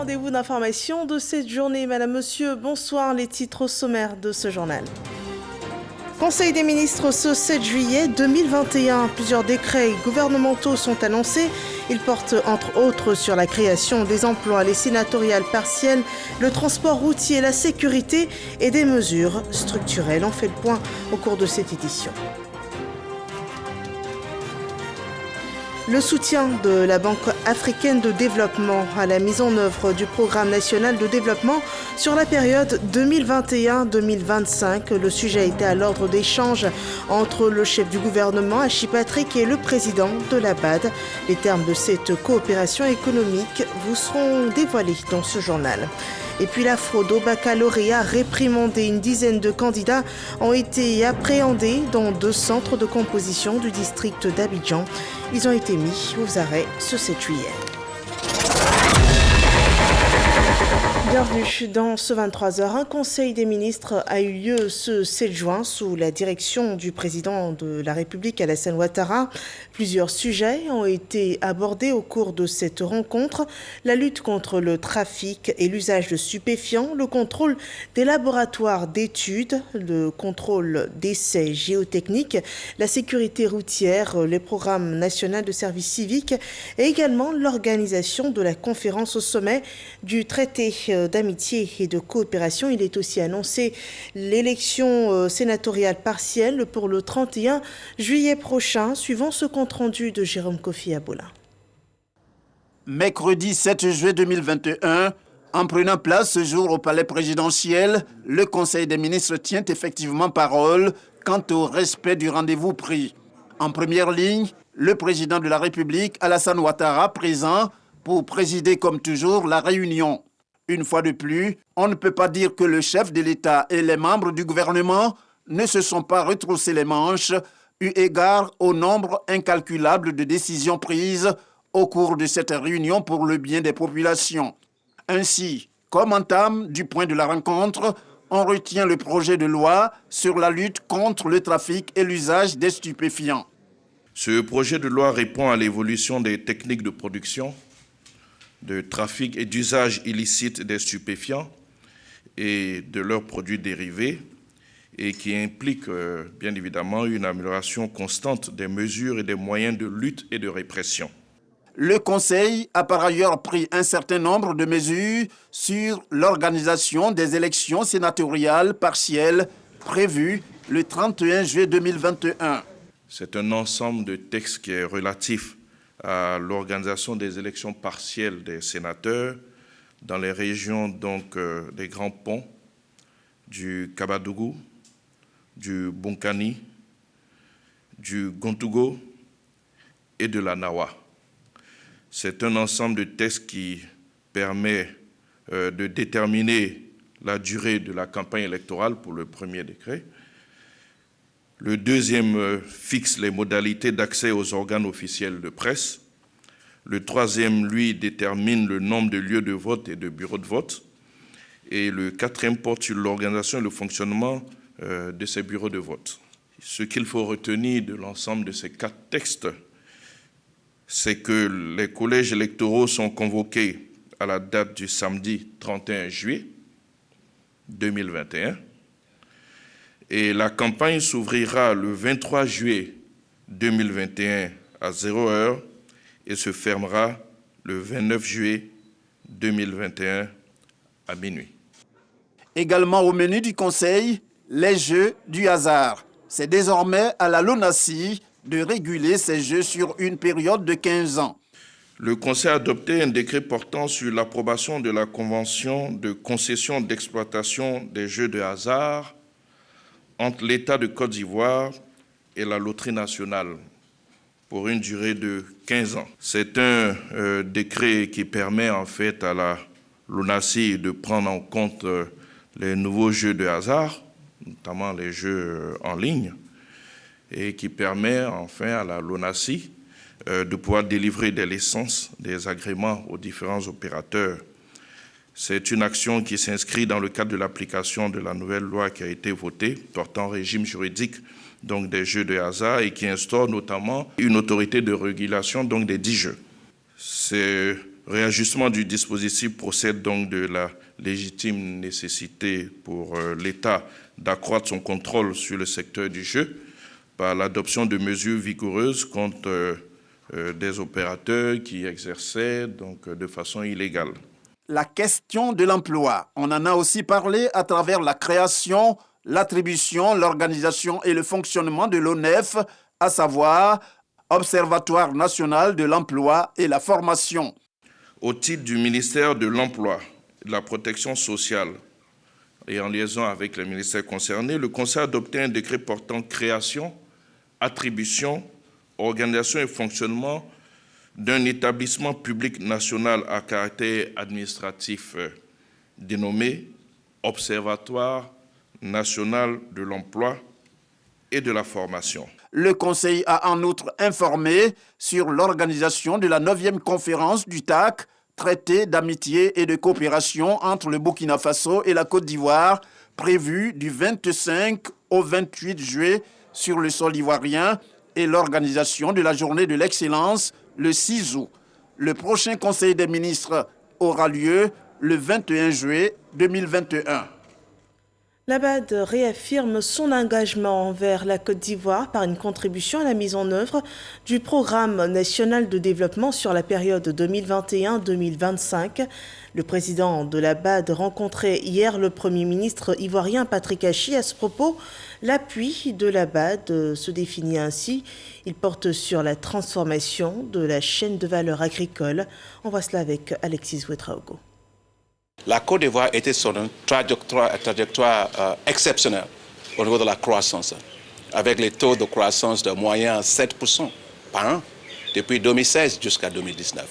rendez-vous d'information de cette journée. Madame, Monsieur, bonsoir. Les titres au sommaire de ce journal. Conseil des ministres ce 7 juillet 2021. Plusieurs décrets gouvernementaux sont annoncés. Ils portent entre autres sur la création des emplois, les sénatoriales partielles, le transport routier, la sécurité et des mesures structurelles. On fait le point au cours de cette édition. Le soutien de la Banque africaine de développement à la mise en œuvre du programme national de développement sur la période 2021-2025. Le sujet était à l'ordre d'échange entre le chef du gouvernement, Hachi Patrick, et le président de la BAD. Les termes de cette coopération économique vous seront dévoilés dans ce journal. Et puis la fraude au baccalauréat réprimandée. Une dizaine de candidats ont été appréhendés dans 2 centres de composition du district d'Abidjan. Ils ont été mis aux arrêts ce 7 juillet. Bienvenue dans ce 23h. Un conseil des ministres a eu lieu ce 7 juin sous la direction du président de la République, Alassane Ouattara. Plusieurs sujets ont été abordés au cours de cette rencontre. La lutte contre le trafic et l'usage de stupéfiants, le contrôle des laboratoires d'études, le contrôle d'essais géotechniques, la sécurité routière, les programmes nationaux de service civique et également l'organisation de la conférence au sommet du traité d'amitié et de coopération. Il est aussi annoncé l'élection sénatoriale partielle pour le 31 juillet prochain, suivant ce compte-rendu de Jérôme Kofi Aboula. Mercredi 7 juillet 2021, en prenant place ce jour au palais présidentiel, le Conseil des ministres tient effectivement parole quant au respect du rendez-vous pris. En première ligne, le président de la République, Alassane Ouattara, présent pour présider comme toujours la réunion. Une fois de plus, on ne peut pas dire que le chef de l'État et les membres du gouvernement ne se sont pas retroussés les manches, eu égard au nombre incalculable de décisions prises au cours de cette réunion pour le bien des populations. Ainsi, comme entame du point de la rencontre, on retient le projet de loi sur la lutte contre le trafic et l'usage des stupéfiants. Ce projet de loi répond à l'évolution des techniques de production, de trafic et d'usage illicite des stupéfiants et de leurs produits dérivés et qui implique bien évidemment une amélioration constante des mesures et des moyens de lutte et de répression. Le Conseil a par ailleurs pris un certain nombre de mesures sur l'organisation des élections sénatoriales partielles prévues le 31 juillet 2021. C'est un ensemble de textes qui est relatif à l'organisation des élections partielles des sénateurs dans les régions des Grands Ponts, du Kabadougou, du Bonkani, du Gontougo et de la Nawa. C'est un ensemble de textes qui permet de déterminer la durée de la campagne électorale pour le premier décret. Le deuxième fixe les modalités d'accès aux organes officiels de presse. Le troisième, lui, détermine le nombre de lieux de vote et de bureaux de vote. Et le quatrième porte sur l'organisation et le fonctionnement de ces bureaux de vote. Ce qu'il faut retenir de l'ensemble de ces 4 textes, c'est que les collèges électoraux sont convoqués à la date du samedi 31 juillet 2021. Et la campagne s'ouvrira le 23 juillet 2021 à 0h et se fermera le 29 juillet 2021 à minuit. Également au menu du Conseil, les jeux du hasard. C'est désormais à la LONASI de réguler ces jeux sur une période de 15 ans. Le Conseil a adopté un décret portant sur l'approbation de la Convention de concession d'exploitation des jeux de hasard entre l'État de Côte d'Ivoire et la Loterie nationale pour une durée de 15 ans. C'est un décret qui permet en fait à la LONASI de prendre en compte les nouveaux jeux de hasard, notamment les jeux en ligne, et qui permet enfin à la LONASI de pouvoir délivrer des licences, des agréments aux différents opérateurs. C'est une action qui s'inscrit dans le cadre de l'application de la nouvelle loi qui a été votée, portant régime juridique donc des jeux de hasard et qui instaure notamment une autorité de régulation donc des 10 jeux. C'est réajustement du dispositif procède donc de la légitime nécessité pour l'État d'accroître son contrôle sur le secteur du jeu par l'adoption de mesures vigoureuses contre des opérateurs qui exerçaient donc de façon illégale. La question de l'emploi, on en a aussi parlé à travers la création, l'attribution, l'organisation et le fonctionnement de l'ONEF, à savoir Observatoire national de l'emploi et la formation. Au titre du ministère de l'Emploi et de la Protection sociale et en liaison avec les ministères concernés, le Conseil a adopté un décret portant création, attribution, organisation et fonctionnement d'un établissement public national à caractère administratif dénommé Observatoire national de l'emploi et de la formation. Le Conseil a en outre informé sur l'organisation de la 9e conférence du TAC, traité d'amitié et de coopération entre le Burkina Faso et la Côte d'Ivoire, prévue du 25 au 28 juillet sur le sol ivoirien, et l'organisation de la journée de l'excellence le 6 août. Le prochain Conseil des ministres aura lieu le 21 juillet 2021. La BAD réaffirme son engagement envers la Côte d'Ivoire par une contribution à la mise en œuvre du Programme national de développement sur la période 2021-2025. Le président de la BAD rencontrait hier le Premier ministre ivoirien Patrick Achi. À ce propos, l'appui de la BAD se définit ainsi. Il porte sur la transformation de la chaîne de valeur agricole. On voit cela avec Alexis Ouedraogo. La Côte d'Ivoire était sur une trajectoire exceptionnelle au niveau de la croissance, avec les taux de croissance de moyen 7% par an depuis 2016 jusqu'à 2019.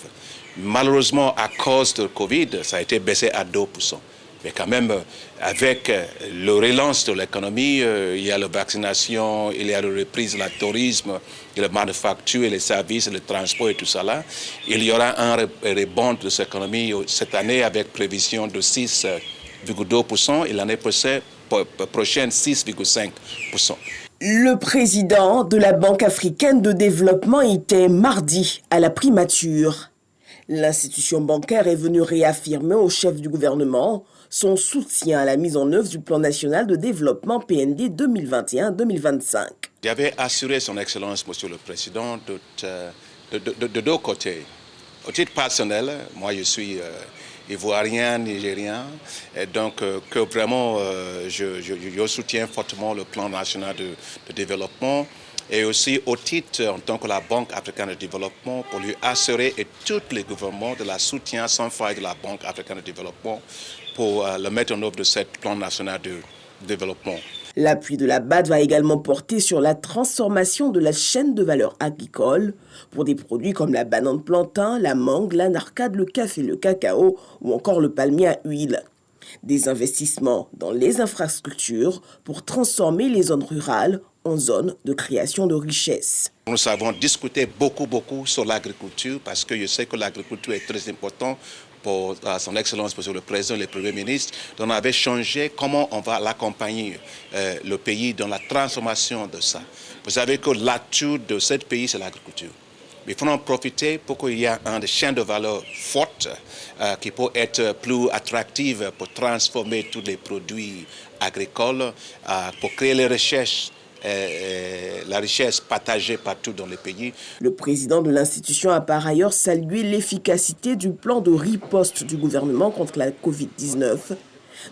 Malheureusement, à cause de Covid, ça a été baissé à 2%. Mais quand même, avec le relance de l'économie, il y a la vaccination, il y a la reprise du tourisme, il y a la manufacture, les services, le transport et tout ça là. Il y aura un rebond de cette économie cette année avec prévision de 6,2% et l'année prochaine 6,5%. Le président de la Banque africaine de développement était mardi à la primature. L'institution bancaire est venue réaffirmer au chef du gouvernement son soutien à la mise en œuvre du plan national de développement PND 2021-2025. J'avais assuré son Excellence, Monsieur le Président, de deux côtés. Au titre personnel, moi je suis ivoirien, nigérien, et donc que vraiment je soutiens fortement le plan national de développement. Et aussi au titre, en tant que la Banque africaine de développement, pour lui assurer et tous les gouvernements de la soutien sans faille de la Banque africaine de développement pour le mettre en œuvre de ce plan national de développement. L'appui de la BAD va également porter sur la transformation de la chaîne de valeur agricole pour des produits comme la banane plantain, la mangue, l'anarcade, le café, le cacao ou encore le palmier à huile. Des investissements dans les infrastructures pour transformer les zones rurales en zones de création de richesses. Nous avons discuté beaucoup sur l'agriculture parce que je sais que l'agriculture est très importante pour son Excellence, Monsieur le Président et le Premier ministre. On avait changé comment on va l'accompagner, le pays, dans la transformation de ça. Vous savez que l'atout de ce pays, c'est l'agriculture. Il faut en profiter pour qu'il y ait une chaîne de valeur forte qui peut être plus attractive pour transformer tous les produits agricoles, pour créer les recherches. La richesse partagée partout dans le pays. Le président de l'institution a par ailleurs salué l'efficacité du plan de riposte du gouvernement contre la Covid-19,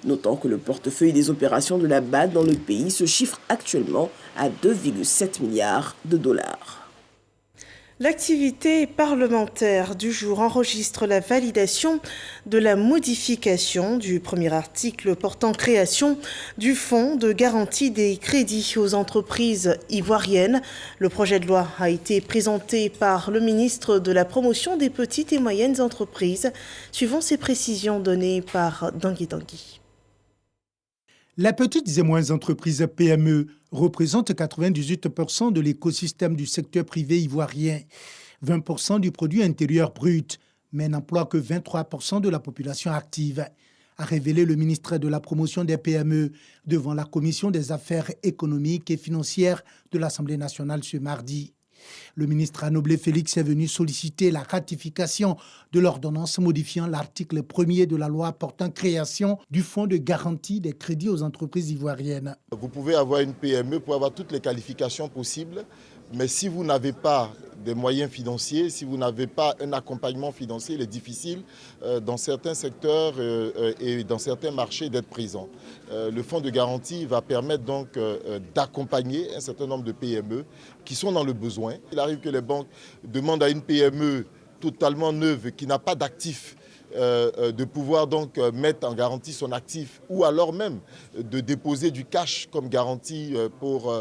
notant que le portefeuille des opérations de la BAD dans le pays se chiffre actuellement à 2,7 milliards de dollars. L'activité parlementaire du jour enregistre la validation de la modification du premier article portant création du fonds de garantie des crédits aux entreprises ivoiriennes. Le projet de loi a été présenté par le ministre de la Promotion des petites et moyennes entreprises. Suivons ces précisions données par Dangui Dangui. Les petites et moyennes entreprises PME représentent 98% de l'écosystème du secteur privé ivoirien, 20% du produit intérieur brut, mais n'emploient que 23% de la population active, a révélé le ministre de la Promotion des PME devant la Commission des affaires économiques et financières de l'Assemblée nationale ce mardi. Le ministre Anoblé Félix est venu solliciter la ratification de l'ordonnance modifiant l'article 1er de la loi portant création du fonds de garantie des crédits aux entreprises ivoiriennes. Vous pouvez avoir une PME pour avoir toutes les qualifications possibles, mais si vous n'avez pas des moyens financiers, si vous n'avez pas un accompagnement financier, il est difficile dans certains secteurs et dans certains marchés d'être présent. Le fonds de garantie va permettre donc d'accompagner un certain nombre de PME qui sont dans le besoin. Il arrive que les banques demandent à une PME totalement neuve qui n'a pas d'actifs de pouvoir donc mettre en garantie son actif ou alors même de déposer du cash comme garantie pour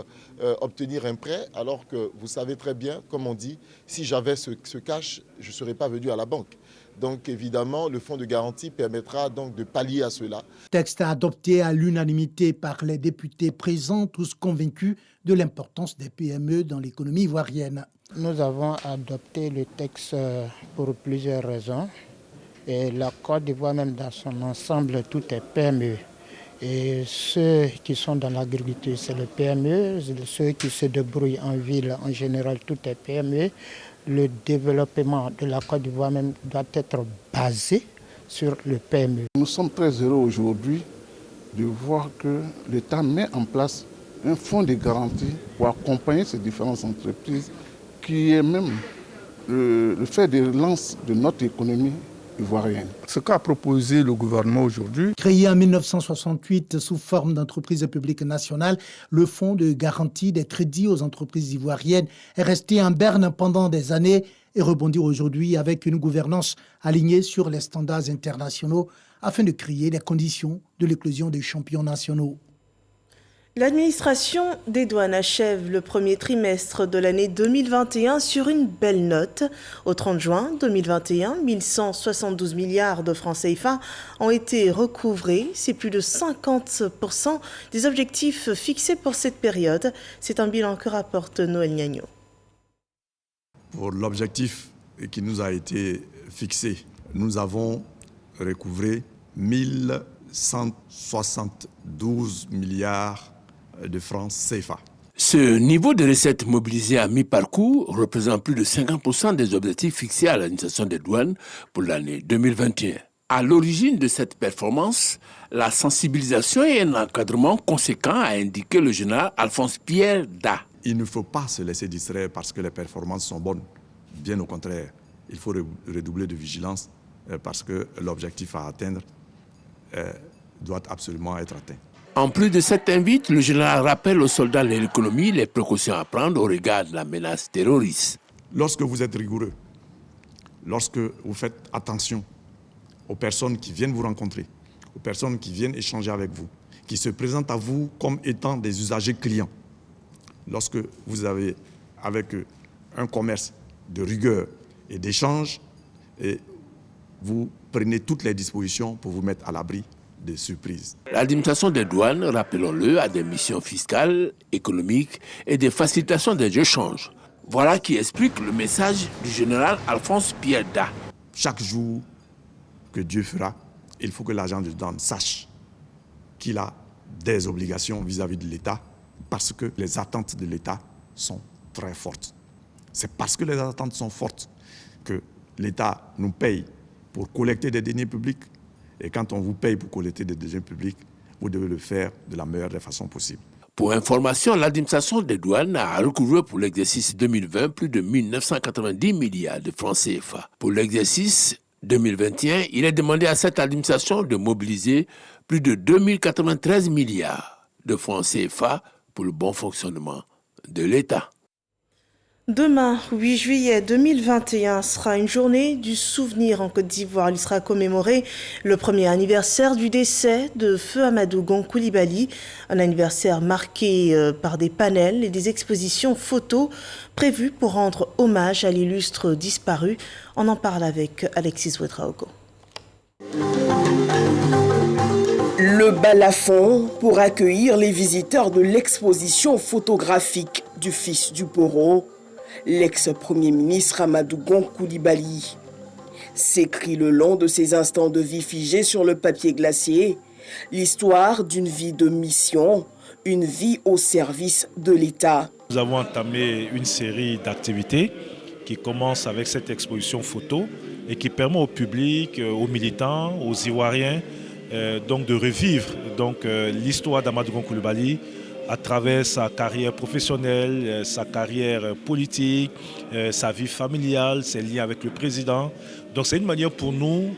obtenir un prêt, alors que vous savez très bien, comme on dit, si j'avais ce cash, je ne serais pas venu à la banque. Donc évidemment, le fonds de garantie permettra donc de pallier à cela. Texte adopté à l'unanimité par les députés présents, tous convaincus de l'importance des PME dans l'économie ivoirienne. Nous avons adopté le texte pour plusieurs raisons. Et la Côte d'Ivoire, même dans son ensemble, tout est PME. Et ceux qui sont dans l'agriculture, c'est le PME. Ceux qui se débrouillent en ville, en général, tout est PME. Le développement de la Côte d'Ivoire même doit être basé sur le PME. Nous sommes très heureux aujourd'hui de voir que l'État met en place un fonds de garantie pour accompagner ces différentes entreprises, qui est même le fait de relance de notre économie ivoirienne. Ce qu'a proposé le gouvernement aujourd'hui. Créé en 1968 sous forme d'entreprise publique nationale, le fonds de garantie des crédits aux entreprises ivoiriennes est resté en berne pendant des années et rebondit aujourd'hui avec une gouvernance alignée sur les standards internationaux afin de créer les conditions de l'éclosion des champions nationaux. L'administration des douanes achève le premier trimestre de l'année 2021 sur une belle note. Au 30 juin 2021, 1172 milliards de francs CFA ont été recouvrés. C'est plus de 50% des objectifs fixés pour cette période. C'est un bilan que rapporte Noël Gnagno. Pour l'objectif qui nous a été fixé, nous avons recouvré 1172 milliards de francs CFA. Ce niveau de recettes mobilisées à mi-parcours représente plus de 50% des objectifs fixés à l'administration des douanes pour l'année 2021. À l'origine de cette performance, la sensibilisation et un encadrement conséquent, a indiqué le général Alphonse Pierre Da. Il ne faut pas se laisser distraire parce que les performances sont bonnes. Bien au contraire, il faut redoubler de vigilance parce que l'objectif à atteindre doit absolument être atteint. En plus de cette invite, le général rappelle aux soldats de l'économie les précautions à prendre au regard de la menace terroriste. Lorsque vous êtes rigoureux, lorsque vous faites attention aux personnes qui viennent vous rencontrer, aux personnes qui viennent échanger avec vous, qui se présentent à vous comme étant des usagers clients, lorsque vous avez avec eux un commerce de rigueur et d'échange, et vous prenez toutes les dispositions pour vous mettre à l'abri des surprises. L'administration des douanes, rappelons-le, a des missions fiscales, économiques et des facilitations des échanges. Voilà qui explique le message du général Alphonse Pierre Da. Chaque jour que Dieu fera, il faut que l'agent de douane sache qu'il a des obligations vis-à-vis de l'État parce que les attentes de l'État sont très fortes. C'est parce que les attentes sont fortes que l'État nous paye pour collecter des deniers publics. Et quand on vous paye pour collecter des deniers publics, vous devez le faire de la meilleure des façons possibles. Pour information, l'administration des douanes a recouvré pour l'exercice 2020 plus de 1990 milliards de francs CFA. Pour l'exercice 2021, il est demandé à cette administration de mobiliser plus de 2093 milliards de francs CFA pour le bon fonctionnement de l'État. Demain, 8 juillet 2021, sera une journée du souvenir en Côte d'Ivoire. Il sera commémoré le premier anniversaire du décès de Feu Amadou Gon Coulibaly. Un anniversaire marqué par des panels et des expositions photos prévues pour rendre hommage à l'illustre disparu. On en parle avec Alexis Ouedraogo. Le balafon pour accueillir les visiteurs de l'exposition photographique du fils du Poro, l'ex-premier ministre Amadou Gon Coulibaly. S'écrit le long de ces instants de vie figés sur le papier glacé, l'histoire d'une vie de mission, une vie au service de l'État. Nous avons entamé une série d'activités qui commence avec cette exposition photo et qui permet au public, aux militants, aux Ivoiriens donc de revivre l'histoire d'Amadou Gon Coulibaly à travers sa carrière professionnelle, sa carrière politique, sa vie familiale, ses liens avec le président. Donc c'est une manière pour nous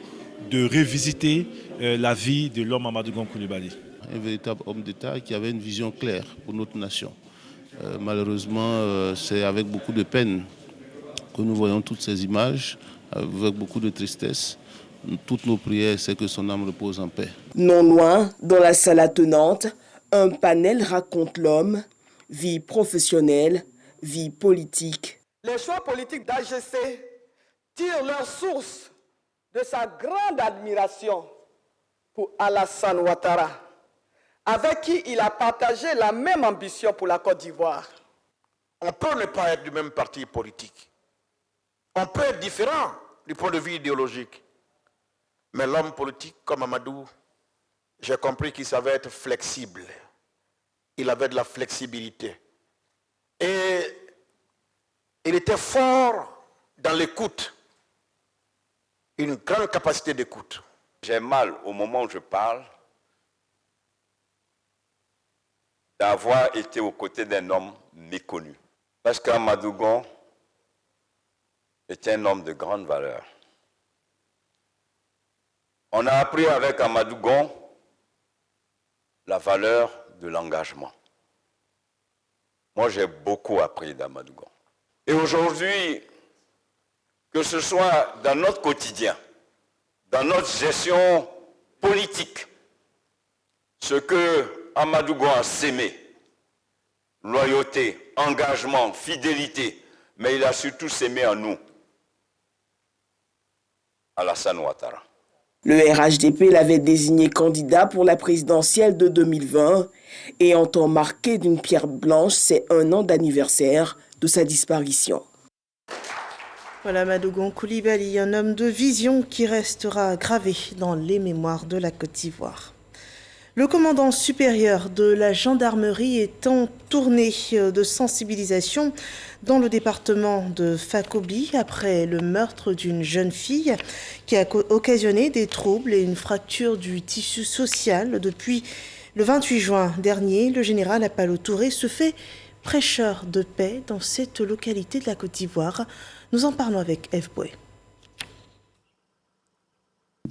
de revisiter la vie de l'homme Amadou Gon Coulibaly. Un véritable homme d'État qui avait une vision claire pour notre nation. Malheureusement, c'est avec beaucoup de peine que nous voyons toutes ces images, avec beaucoup de tristesse. Toutes nos prières, c'est que son âme repose en paix. Non loin, dans la salle attenante, un panel raconte l'homme, vie professionnelle, vie politique. Les choix politiques d'AGC tirent leur source de sa grande admiration pour Alassane Ouattara, avec qui il a partagé la même ambition pour la Côte d'Ivoire. On peut ne pas être du même parti politique. On peut être différent du point de vue idéologique. Mais l'homme politique comme Amadou, j'ai compris qu'il savait être flexible. Il avait de la flexibilité. Et il était fort dans l'écoute. Une grande capacité d'écoute. J'ai mal, au moment où je parle, d'avoir été aux côtés d'un homme méconnu. Parce qu'Amadou Gon était un homme de grande valeur. On a appris avec Amadou Gon la valeur de l'engagement. Moi, j'ai beaucoup appris d'Amadou Gon. Et aujourd'hui, que ce soit dans notre quotidien, dans notre gestion politique, ce que Amadou Gon a sémé, loyauté, engagement, fidélité, mais il a surtout sémé en nous, Alassane Ouattara. Le RHDP l'avait désigné candidat pour la présidentielle de 2020 et en temps marqué d'une pierre blanche, c'est 1 an d'anniversaire de sa disparition. Voilà Amadou Gon Coulibaly, un homme de vision qui restera gravé dans les mémoires de la Côte d'Ivoire. Le commandant supérieur de la gendarmerie est en tournée de sensibilisation dans le département de Fakoby après le meurtre d'une jeune fille qui a occasionné des troubles et une fracture du tissu social. Depuis le 28 juin dernier, le général Apalo Touré se fait prêcheur de paix dans cette localité de la Côte d'Ivoire. Nous en parlons avec Eve Boué.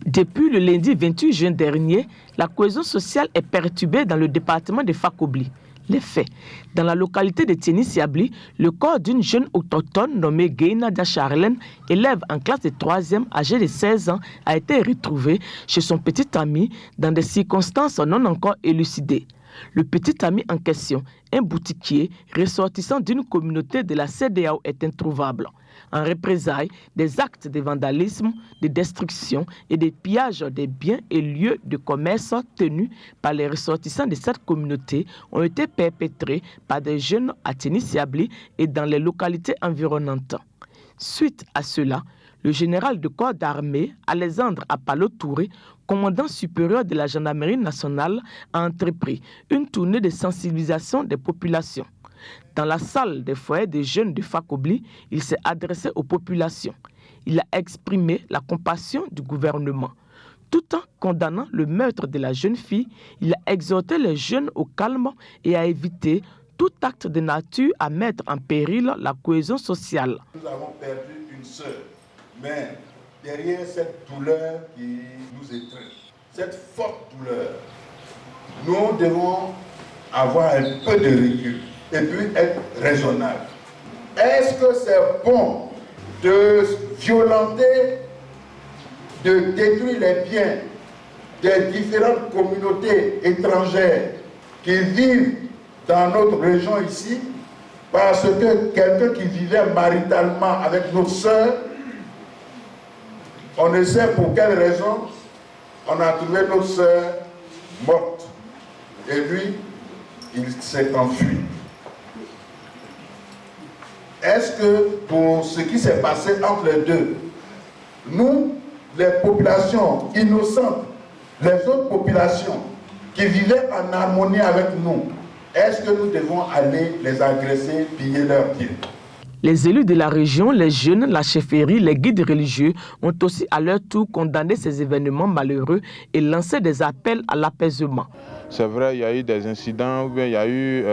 Depuis le lundi 28 juin dernier, la cohésion sociale est perturbée dans le département de Fakoby. Les faits. Dans la localité de Tieni-Siabli, le corps d'une jeune autochtone nommée Guéina Dacharlen, élève en classe de 3e, âgée de 16 ans, a été retrouvé chez son petit ami dans des circonstances non encore élucidées. Le petit ami en question, un boutiquier ressortissant d'une communauté de la CEDEAO, est introuvable. En représailles, des actes de vandalisme, de destruction et de pillage des biens et lieux de commerce tenus par les ressortissants de cette communauté ont été perpétrés par des jeunes à Tieni-Siabli et dans les localités environnantes. Suite à cela, le général de corps d'armée, Alexandre Apalo Touré, commandant supérieur de la gendarmerie nationale, a entrepris une tournée de sensibilisation des populations. Dans la salle des foyers des jeunes de Fakoby, il s'est adressé aux populations. Il a exprimé la compassion du gouvernement. Tout en condamnant le meurtre de la jeune fille, il a exhorté les jeunes au calme et à éviter tout acte de nature à mettre en péril la cohésion sociale. Nous avons perdu une sœur, mais derrière cette douleur qui nous étreint, cette forte douleur, nous devons avoir un peu de recul et puis être raisonnable. Est-ce que c'est bon de violenter, de détruire les biens des différentes communautés étrangères qui vivent dans notre région ici, parce que quelqu'un qui vivait maritalement avec notre sœur, on ne sait pour quelle raison, on a trouvé notre sœur morte. Et lui, il s'est enfui. Est-ce que pour ce qui s'est passé entre les deux, nous, les populations innocentes, les autres populations qui vivaient en harmonie avec nous, Est-ce que nous devons aller les agresser, piller leurs biens? Les élus de la région, les jeunes, la chefferie, les guides religieux ont aussi à leur tour condamné ces événements malheureux et lancé des appels à l'apaisement. C'est vrai, il y a eu des incidents, ou bien il y a eu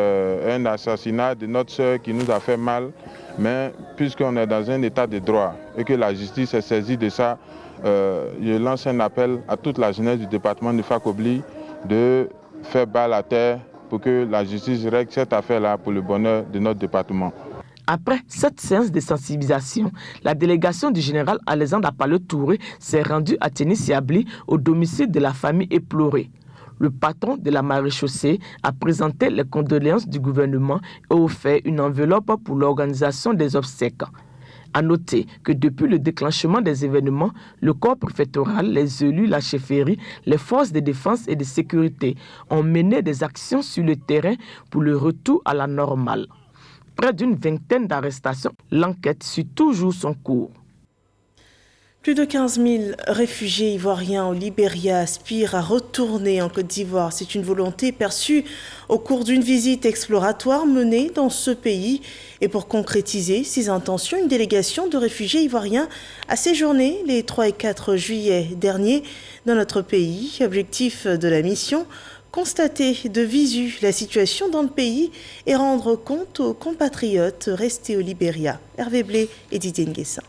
un assassinat de notre sœur qui nous a fait mal, mais puisqu'on est dans un état de droit et que la justice est saisie de ça, je lance un appel à toute la jeunesse du département de Fakobli de faire bas à terre pour que la justice règle cette affaire-là pour le bonheur de notre département. Après cette séance de sensibilisation, la délégation du général Alexandre Apaleu Touré s'est rendue à Ténis-Yabli au domicile de la famille éplorée. Le patron de la maréchaussée a présenté les condoléances du gouvernement et offert une enveloppe pour l'organisation des obsèques. À noter que depuis le déclenchement des événements, le corps préfectoral, les élus, la chefferie, les forces de défense et de sécurité ont mené des actions sur le terrain pour le retour à la normale. Près d'une vingtaine d'arrestations, l'enquête suit toujours son cours. Plus de 15 000 réfugiés ivoiriens au Libéria aspirent à retourner en Côte d'Ivoire. C'est une volonté perçue au cours d'une visite exploratoire menée dans ce pays. Et pour concrétiser ces intentions, une délégation de réfugiés ivoiriens a séjourné les 3 et 4 juillet dernier dans notre pays. Objectif de la mission, constater de visu la situation dans le pays et rendre compte aux compatriotes restés au Libéria. Hervé Blé et Didier Nguessin.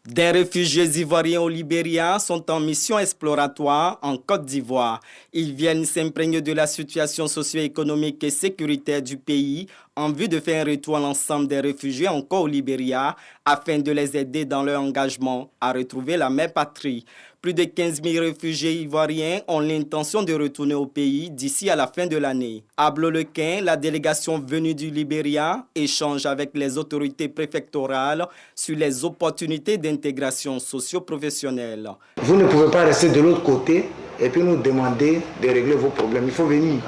Des réfugiés ivoiriens au Libéria sont en mission exploratoire en Côte d'Ivoire. Ils viennent s'imprégner de la situation socio-économique et sécuritaire du pays en vue de faire un retour à l'ensemble des réfugiés encore au Libéria afin de les aider dans leur engagement à retrouver la mère patrie. Plus de 15 000 réfugiés ivoiriens ont l'intention de retourner au pays d'ici à la fin de l'année. À Blolequin, la délégation venue du Libéria échange avec les autorités préfectorales sur les opportunités d'intégration socio-professionnelle. Vous ne pouvez pas rester de l'autre côté et puis nous demander de régler vos problèmes. Il faut venir.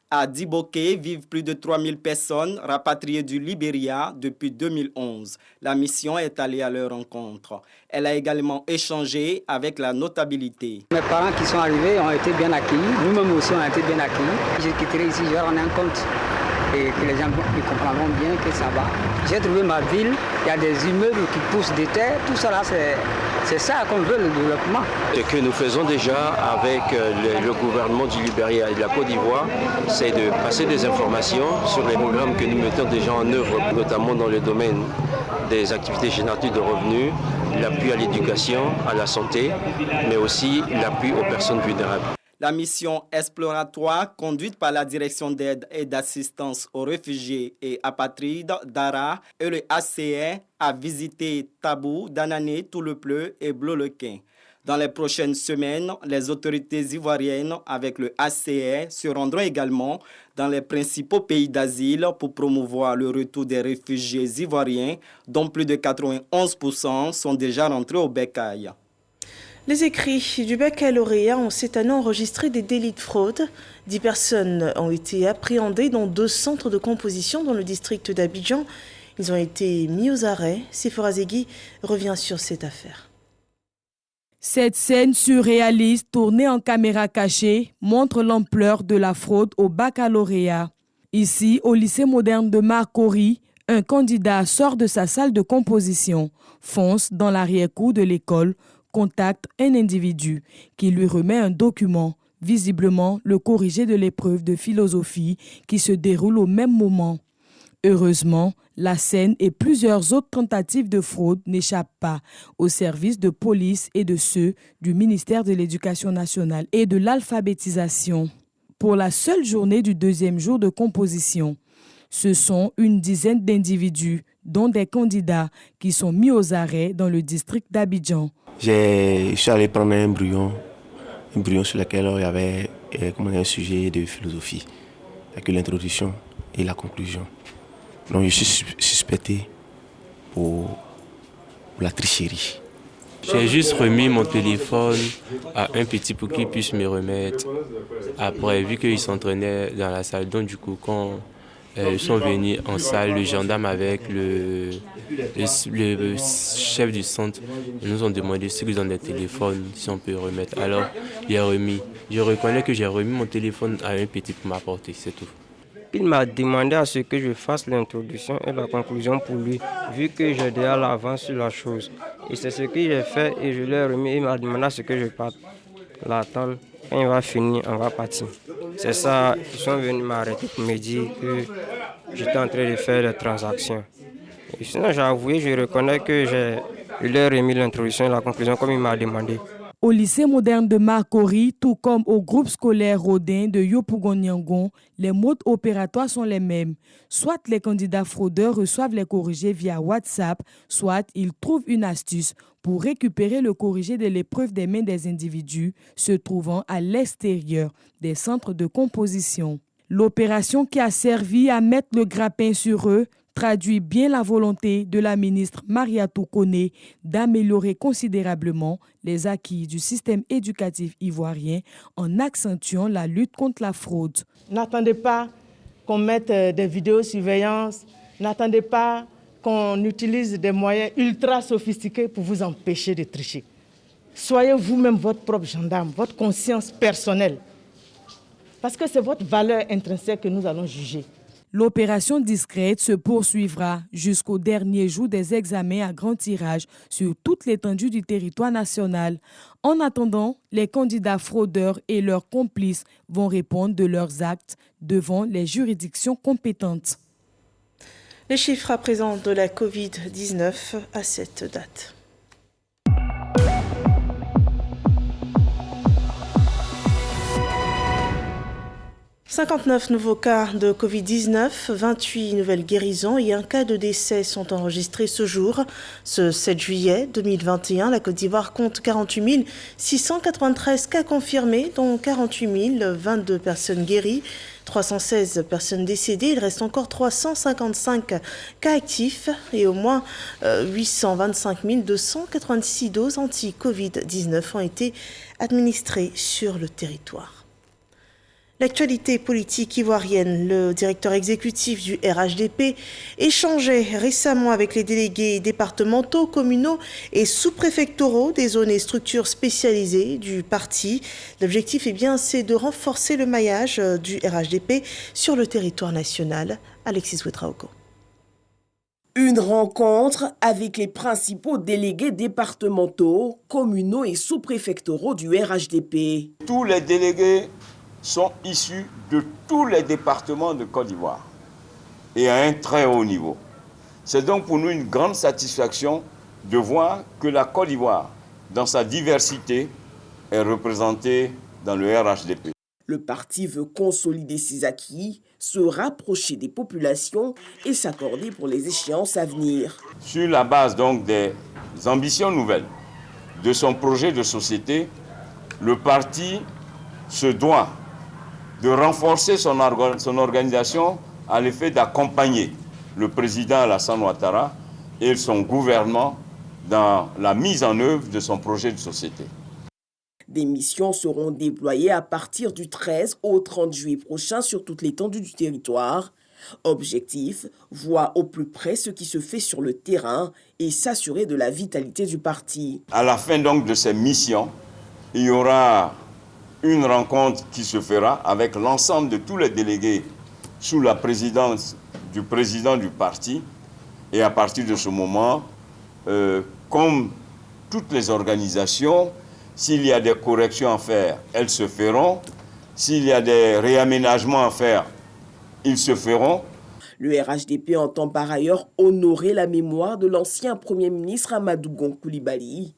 À Diboké vivent plus de 3000 personnes rapatriées du Libéria depuis 2011. La mission est allée à leur rencontre. Elle a également échangé avec la notabilité. Mes parents qui sont arrivés ont été bien accueillis. Nous-mêmes aussi on a été bien accueillis. Je quitterai ici, je vais rendre un compte et que les gens comprendront bien que ça va. J'ai trouvé ma ville, il y a des immeubles qui poussent des terres. Tout ça là, c'est ça qu'on veut, le développement. Ce que nous faisons déjà avec le gouvernement du Libéria et de la Côte d'Ivoire, c'est de passer des informations sur les programmes que nous mettons déjà en œuvre, notamment dans le domaine des activités génératives de revenus, l'appui à l'éducation, à la santé, mais aussi l'appui aux personnes vulnérables. La mission exploratoire conduite par la Direction d'aide et d'assistance aux réfugiés et apatrides d'ARA et le HCR a visité Tabou, Danané, Toulepleu et Blolequin. Dans les prochaines semaines, les autorités ivoiriennes avec le HCR se rendront également dans les principaux pays d'asile pour promouvoir le retour des réfugiés ivoiriens, dont plus de 91% sont déjà rentrés au Bécaye. Les écrits du baccalauréat ont cette année enregistré des délits de fraude. 10 personnes ont été appréhendées dans 2 centres de composition dans le district d'Abidjan. Ils ont été mis aux arrêts. Sephora Zegui revient sur cette affaire. Cette scène surréaliste tournée en caméra cachée montre l'ampleur de la fraude au baccalauréat. Ici, au lycée moderne de Marcory, un candidat sort de sa salle de composition, fonce dans l'arrière-cour de l'école, contacte un individu qui lui remet un document, visiblement le corrigé de l'épreuve de philosophie qui se déroule au même moment. Heureusement, la scène et plusieurs autres tentatives de fraude n'échappent pas aux services de police et de ceux du ministère de l'Éducation nationale et de l'alphabétisation. Pour la seule journée du 2e jour de composition, ce sont une dizaine d'individus, dont des candidats, qui sont mis aux arrêts dans le district d'Abidjan. Je suis allé prendre un brouillon sur lequel il y avait un sujet de philosophie, avec l'introduction et la conclusion. Donc je suis suspecté pour la tricherie. J'ai juste remis mon téléphone à un petit pour qu'il puisse me remettre. Après, vu qu'ils s'entraînaient dans la salle, donc du coup, quand ils sont venus en salle, le gendarme avec le chef du centre, ils nous ont demandé s'ils ont des téléphones, si on peut remettre. Alors, il a remis. Je reconnais que j'ai remis mon téléphone à un petit pour m'apporter, c'est tout. Il m'a demandé à ce que je fasse l'introduction et la conclusion pour lui, vu que j'ai déjà l'avance sur la chose. Et c'est ce que j'ai fait et je lui ai remis. Il m'a demandé à ce que je parte. L'attendre. Quand il va finir, on va partir. C'est ça, ils sont venus m'arrêter pour me dire que j'étais en train de faire des transactions. Et sinon, j'ai avoué, je reconnais que je lui ai remis l'introduction et la conclusion comme il m'a demandé. Au lycée moderne de Makori, tout comme au groupe scolaire Rodin de Yopougon-Yangon, les modes opératoires sont les mêmes. Soit les candidats fraudeurs reçoivent les corrigés via WhatsApp, soit ils trouvent une astuce pour récupérer le corrigé de l'épreuve des mains des individus se trouvant à l'extérieur des centres de composition. L'opération qui a servi à mettre le grappin sur eux traduit bien la volonté de la ministre Mariatou Koné d'améliorer considérablement les acquis du système éducatif ivoirien en accentuant la lutte contre la fraude. N'attendez pas qu'on mette des vidéosurveillance, n'attendez pas qu'on utilise des moyens ultra sophistiqués pour vous empêcher de tricher. Soyez vous-même votre propre gendarme, votre conscience personnelle. Parce que c'est votre valeur intrinsèque que nous allons juger. L'opération discrète se poursuivra jusqu'au dernier jour des examens à grand tirage sur toute l'étendue du territoire national. En attendant, les candidats fraudeurs et leurs complices vont répondre de leurs actes devant les juridictions compétentes. Les chiffres à présent de la Covid-19 à cette date. 59 nouveaux cas de Covid-19, 28 nouvelles guérisons et un cas de décès sont enregistrés ce jour. Ce 7 juillet 2021, la Côte d'Ivoire compte 48 693 cas confirmés, dont 48 022 personnes guéries, 316 personnes décédées. Il reste encore 355 cas actifs et au moins 825 286 doses anti-Covid-19 ont été administrées sur le territoire. L'actualité politique ivoirienne, le directeur exécutif du RHDP échangeait récemment avec les délégués départementaux, communaux et sous-préfectoraux des zones et structures spécialisées du parti. L'objectif c'est de renforcer le maillage du RHDP sur le territoire national. Alexis Ouetraogo. Une rencontre avec les principaux délégués départementaux, communaux et sous-préfectoraux du RHDP. Tous les délégués sont issus de tous les départements de Côte d'Ivoire et à un très haut niveau. C'est donc pour nous une grande satisfaction de voir que la Côte d'Ivoire, dans sa diversité, est représentée dans le RHDP. Le parti veut consolider ses acquis, se rapprocher des populations et s'accorder pour les échéances à venir. Sur la base donc des ambitions nouvelles de son projet de société, le parti se doit de renforcer son organisation à l'effet d'accompagner le président Alassane Ouattara et son gouvernement dans la mise en œuvre de son projet de société. Des missions seront déployées à partir du 13 au 30 juillet prochain sur toute l'étendue du territoire. Objectif, voir au plus près ce qui se fait sur le terrain et s'assurer de la vitalité du parti. À la fin donc de ces missions, il y aura une rencontre qui se fera avec l'ensemble de tous les délégués sous la présidence du président du parti. Et à partir de ce moment, comme toutes les organisations, s'il y a des corrections à faire, elles se feront. S'il y a des réaménagements à faire, ils se feront. Le RHDP entend par ailleurs honorer la mémoire de l'ancien Premier ministre Amadou Gon Coulibaly.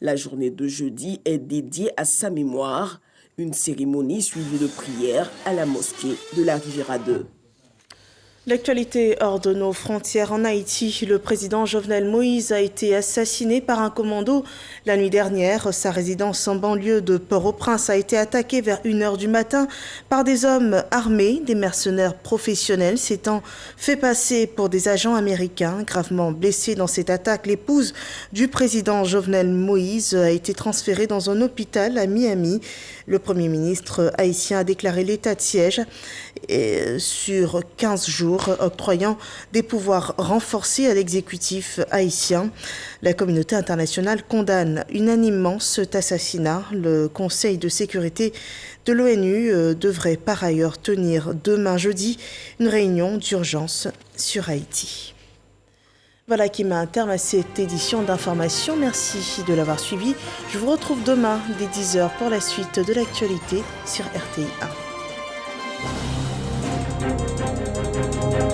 La journée de jeudi est dédiée à sa mémoire. Une cérémonie suivie de prières à la mosquée de la Riviera 2. L'actualité hors de nos frontières en Haïti, le président Jovenel Moïse a été assassiné par un commando la nuit dernière. Sa résidence en banlieue de Port-au-Prince a été attaquée vers 1h du matin par des hommes armés, des mercenaires professionnels s'étant fait passer pour des agents américains. Gravement blessée dans cette attaque, l'épouse du président Jovenel Moïse a été transférée dans un hôpital à Miami. Le Premier ministre haïtien a déclaré l'état de siège sur 15 jours. jours, octroyant des pouvoirs renforcés à l'exécutif haïtien. La communauté internationale condamne unanimement cet assassinat. Le Conseil de sécurité de l'ONU devrait par ailleurs tenir demain jeudi une réunion d'urgence sur Haïti. Voilà qui met un terme à cette édition d'information. Merci de l'avoir suivi. Je vous retrouve demain dès 10h pour la suite de l'actualité sur RTI 1.